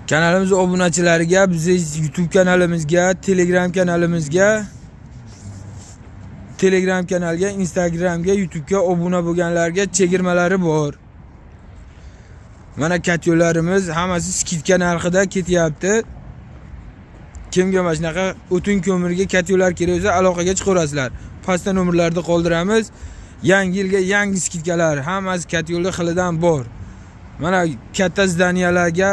Kanalimiz obunachilariga, bizning YouTube kanalimizga, Telegram kanalga, Instagramga, YouTube'ga obuna bo'lganlarga chegirmalari bor. Mana katyollarimiz hammasi skidka narxida ketyapti. Kimga mana shunaqa o'tin ko'mirga katyollar kerak bo'lsa, aloqaga chiqaverasizlar. Pastda nomerlarni qoldiramiz. Yangi yilga yangi skidkalar, hammasi katyolli xilidan bor. Mana katta zdaniyalarga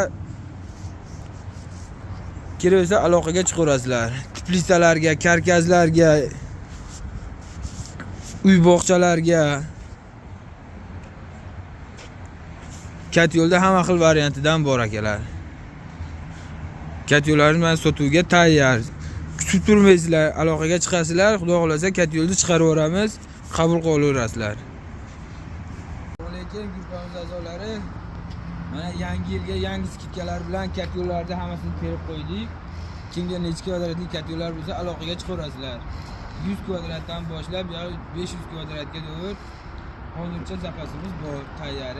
kerak bo'lsa, aloqaga chiqaverasizlar. Teplisalarga, karkazlarga, uy bog'chalarga katyolda hamma xil variantidan bor akalar. Katyollarni men sotuvga tayyor. Kutib turmaysizlar, aloqaga chiqasizlar. Xudo xolasa katyolni chiqarib yuboramiz, qabul qilaverasizlar. Lekin guruhimiz a'zolari mana yangi yilga yangi skidkalar bilan katyollarni hammasini terib qo'ydik. Kimga necha kvadratli katyollar bo'lsa, aloqaga chiqaverasizlar. 100 kvadratdan boshlab 500 kvadratga doğru hozircha zapasimiz bor, tayyor.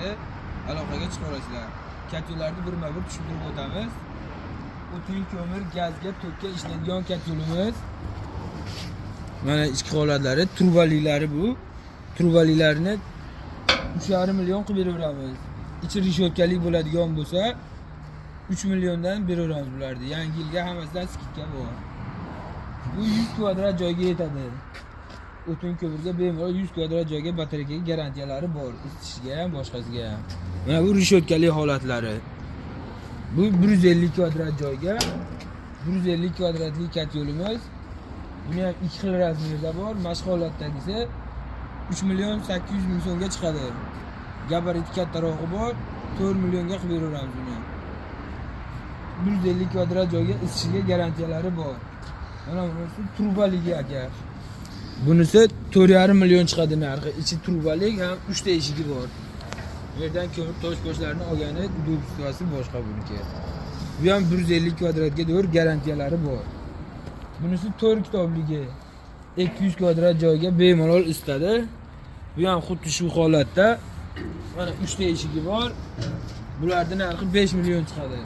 Aloqaga chiqaverasizlar. Katyollarni birma-bir tushuntirib o'tamiz. O'tin ko'mir, gazga, tokga ishlaydigan katyolimiz. Mana ichki holatlari, turbaliklari bu. Turbalilarni 3,5 million qilib beraveramiz. İçi rishotkalik bo'ladigan bo'lsa 3 milliondan beraveramiz bularni. Yangi yilga hammasidan skidka bor. Bu 100 kvadrat joyga yetadi. O'tin ko'mirga bemalol 100 kvadrat joyga batareykaga garantiyalari bor. Isitishiga ham, boshqasiga ham. Mana bu rishotkalik holatlari. Bu 150 kvadrat joyga 150 kvadratli katyolimiz. Buni ham ikki xil razmerda bor. Mashq holatdagisi 3 million 800 ming so'mga chiqadi. Gabariti kattarog'i bor, 4 millionga qilib beraveramiz buni. 150 kvadrat joyga isitishiga garantiyalari bor. Mana bunisi turbaligi aka. Bunisi 4,5 million chiqadi narxi. Ichi turbalik ham 3 ta eshigi bor. Bu yerdan ko'mir tosh-po'shlarni olgani dubsasi boshqa buniki. Bu ham 150 kvadratga doğru garantiyalari bor. Bunisi 4 kitobligi. 200 kvadrat joyga bemalol isitadi. Bu ham xuddi shu holatda. Mana 3 ta eshigi bor. Bularning narxi 5 million chiqadi.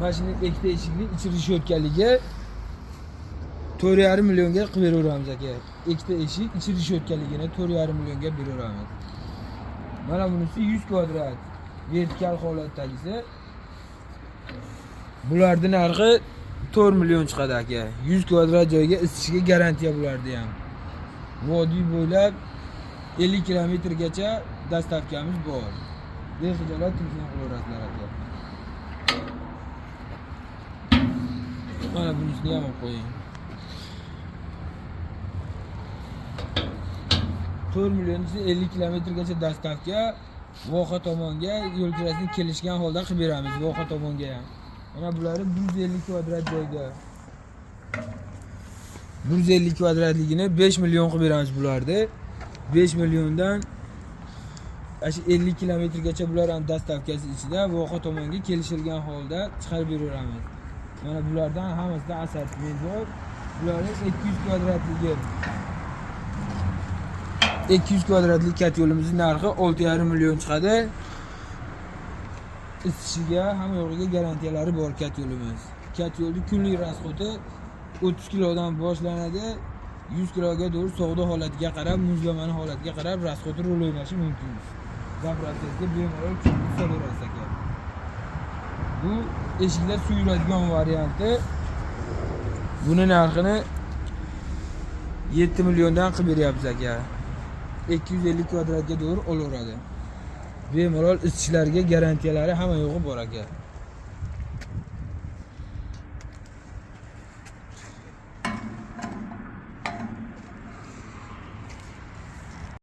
Mashinaning 2 ta eshigli, ichi rishotkaligi 4,5 millionga qilib beraveramiz aka. 2 ta eshik, ichi rishotkaligini 4,5 millionga beraveramiz. Mana bunisi 100 kvadrat vertikal holatdagisi. Bularning narxi 4 million chiqadi aka. 100 kvadrat joyga isitishiga garantiya bulardi ham. Vodiy bo'ylab 50 kilometrgacha dastavkamiz bor. Bexijolat telefon qilaverasizlar aka. Mana bunisini ham qo'ying. 4 millionchi 50 kilometrgacha dastavka Voha tomonga yo'l kirasiga kelishgan holda qilib beramiz. Voha tomonga ham. Mana bular 150 kvadrat joyga. 150 kvadratligini 5 million qilib beramiz bularni. 5 milliondan 50 kilometrgacha bular ham dastavkasi ichida Voha tomonga kelishilgan holda chiqarib beraveramiz. Mana bulardan hammasida assortiment bor. Bularning 200 kvadratligi 200 kvadratlik katyolimizning narxi 6,5 million chiqadi. Isitishiga hamma yo'g'iga garantiyalari bor katyolimiz. Katyolning kunlik rasxoti 30 kilodan boshlanadi. 100 kiloga doğru sovuqda holatiga qarab, muzlamani holatiga qarab rasxoti rol o'ynashi mumkin. Zapravkasiga bemalol so'raverasiz aka. Bu eshiklar suv yuradigan varianti. Buni narxini 7 milliondan qilib beryapmiz aka. 250 kvadratga doğru olaveradi. Bemalol isitishlariga garantiyalari hamma yo'g'i bor aka.